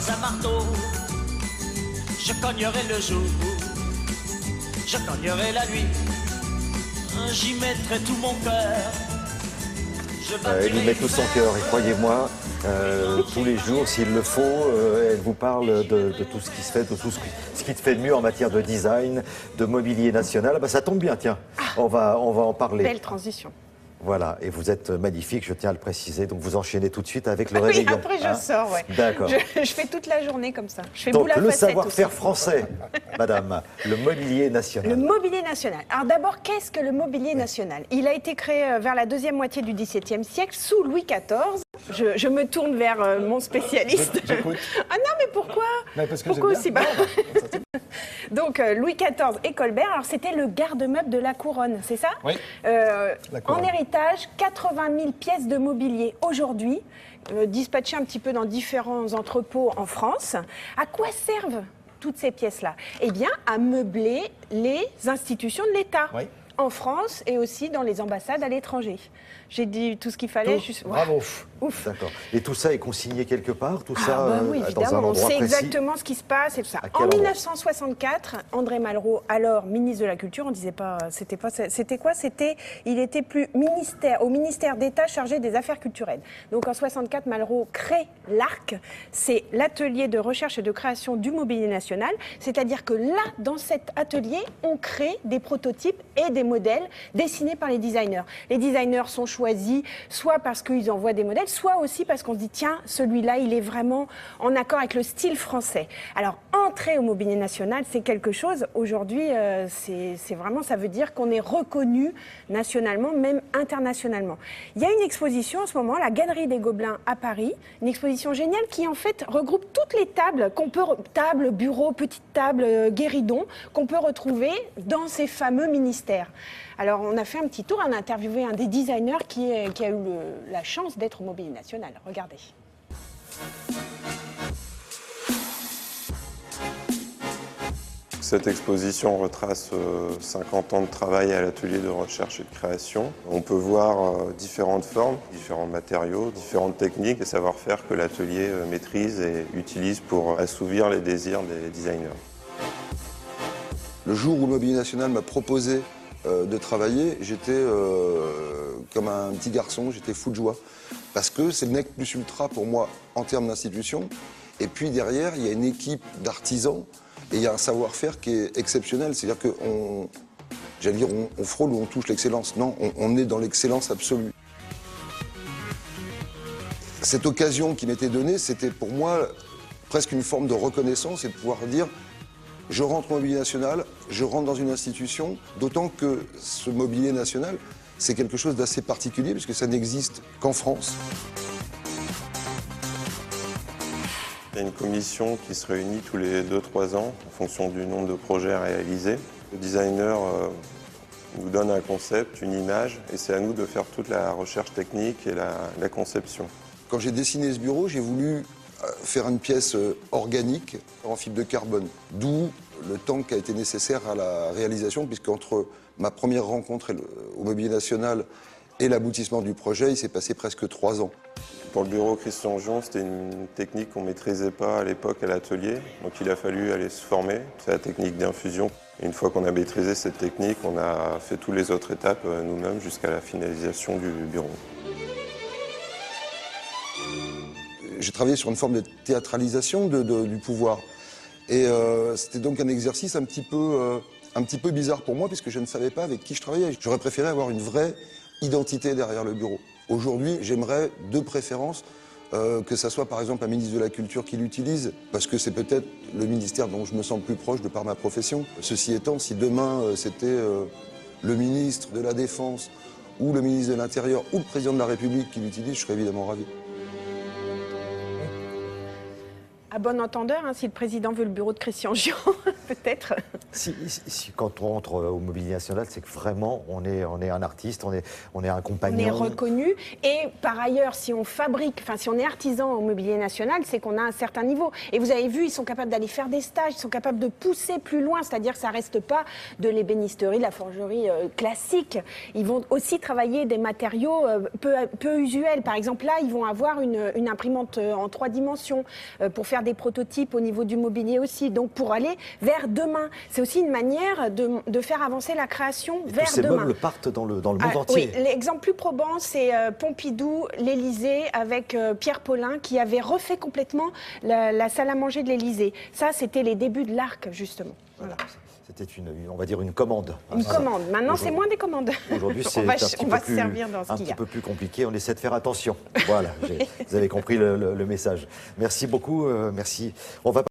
un marteau, je cognerai le jour, je cognerai la nuit, j'y mettrai tout mon cœur. Elle y met tout son cœur et croyez-moi, tous les jours, s'il le faut, elle vous parle de tout ce qui se fait, de tout ce qui te fait de mieux en matière de design, de mobilier national. Ah bah, ça tombe bien, tiens, on va en parler. Belle transition. Voilà, et vous êtes magnifique, je tiens à le préciser. Donc vous enchaînez tout de suite avec le réveillon. Oui, après je sors, ouais. D'accord. Je fais toute la journée comme ça. Je fais Donc boule à le facettes savoir-faire aussi. français, madame, le mobilier national. Le mobilier national. Alors d'abord, qu'est-ce que le mobilier national? Il a été créé vers la deuxième moitié du XVIIe siècle, sous Louis XIV. Je me tourne vers mon spécialiste. J'écoute. Ah non, mais pourquoi? Parce que Pourquoi j'aime aussi bien. Donc Louis XIV et Colbert, alors c'était le garde-meuble de la couronne, c'est ça? Oui. La couronne. En héritage, 80 000 pièces de mobilier aujourd'hui, dispatchées un petit peu dans différents entrepôts en France. À quoi servent toutes ces pièces-là? Eh bien, à meubler les institutions de l'État. Oui. En France et aussi dans les ambassades à l'étranger. J'ai dit tout ce qu'il fallait. Tout. Juste... Bravo. Ouf. D'accord. Et tout ça est consigné quelque part, tout Ah, ça bah oui, dans un évidemment, on endroit sait précis. exactement ce qui se passe et tout ça. À quel En endroit? 1964, André Malraux, alors ministre de la Culture, on disait pas, c'était quoi? Il était plus au ministère d'État chargé des affaires culturelles. Donc en 64, Malraux crée l'ARC, c'est l'atelier de recherche et de création du mobilier national. C'est-à-dire que là, dans cet atelier, on crée des prototypes et des modèles dessinés par les designers. Les designers sont choisis soit parce qu'ils envoient des modèles, soit aussi parce qu'on se dit tiens, celui-là, il est vraiment en accord avec le style français. Alors, entrer au mobilier national, c'est quelque chose, aujourd'hui, c'est vraiment, ça veut dire qu'on est reconnu nationalement, même internationalement. Il y a une exposition en ce moment, la Galerie des Gobelins à Paris, une exposition géniale qui en fait regroupe toutes les tables tables, bureaux, petites tables, guéridons, qu'on peut retrouver dans ces fameux ministères. Alors, on a fait un petit tour, on a interviewé un des designers qui a eu la chance d'être au mobilier national. Regardez. Cette exposition retrace 50 ans de travail à l'atelier de recherche et de création. On peut voir différentes formes, différents matériaux, différentes techniques et savoir-faire que l'atelier maîtrise et utilise pour assouvir les désirs des designers. Le jour où le mobilier national m'a proposé de travailler, j'étais comme un petit garçon, j'étais fou de joie. Parce que c'est le nec plus ultra pour moi en termes d'institution. Et puis derrière, il y a une équipe d'artisans et il y a un savoir-faire qui est exceptionnel. C'est-à-dire qu'on, j'allais dire, on frôle ou on touche l'excellence. Non, on est dans l'excellence absolue. Cette occasion qui m'était donnée, c'était pour moi presque une forme de reconnaissance et de pouvoir dire je rentre au mobilier national, je rentre dans une institution, d'autant que ce mobilier national, c'est quelque chose d'assez particulier puisque ça n'existe qu'en France. Il y a une commission qui se réunit tous les 2-3 ans en fonction du nombre de projets à réaliser. Le designer nous donne un concept, une image, et c'est à nous de faire toute la recherche technique et la conception. Quand j'ai dessiné ce bureau, j'ai voulu faire une pièce organique en fibre de carbone, d'où le temps qui a été nécessaire à la réalisation, puisqu'entre ma première rencontre au Mobilier National et l'aboutissement du projet, il s'est passé presque 3 ans. Pour le bureau Christian Dior, c'était une technique qu'on ne maîtrisait pas à l'époque à l'atelier, donc il a fallu aller se former. C'est la technique d'infusion. Une fois qu'on a maîtrisé cette technique, on a fait toutes les autres étapes nous-mêmes jusqu'à la finalisation du bureau. J'ai travaillé sur une forme de théâtralisation du pouvoir. Et c'était donc un exercice un petit peu bizarre pour moi, puisque je ne savais pas avec qui je travaillais. J'aurais préféré avoir une vraie identité derrière le bureau. Aujourd'hui, j'aimerais de préférence que ça soit par exemple un ministre de la Culture qui l'utilise, parce que c'est peut-être le ministère dont je me sens le plus proche de par ma profession. Ceci étant, si demain c'était le ministre de la Défense ou le ministre de l'Intérieur ou le président de la République qui l'utilise, je serais évidemment ravi. À bon entendeur, hein, si le président veut le bureau de Christian Dior, peut-être. Quand on rentre au mobilier national, c'est que vraiment, on est un artiste, on est un compagnon. On est reconnu. Et par ailleurs, si on fabrique, enfin, si on est artisan au mobilier national, c'est qu'on a un certain niveau. Et vous avez vu, ils sont capables d'aller faire des stages, ils sont capables de pousser plus loin, c'est-à-dire que ça ne reste pas de l'ébénisterie, de la forgerie classique. Ils vont aussi travailler des matériaux peu usuels. Par exemple, là, ils vont avoir une imprimante en 3 dimensions pour faire faire des prototypes au niveau du mobilier aussi. Donc pour aller vers demain, c'est aussi une manière de faire avancer la création vers tous ces demain. meubles partent dans le monde Ah, entier. oui, l'exemple plus probant, c'est Pompidou, l'Élysée, avec Pierre Paulin, qui avait refait complètement la salle à manger de l'Élysée. Ça, c'était les débuts de l'Arc, justement. Voilà. C'était on va dire une commande. Une commande. Maintenant, c'est moins des commandes. Aujourd'hui, c'est on va un se servir dans ce un qu'il y petit a. peu plus compliqué. On essaie de faire attention. Voilà, vous avez compris le message. Merci beaucoup. Merci. On va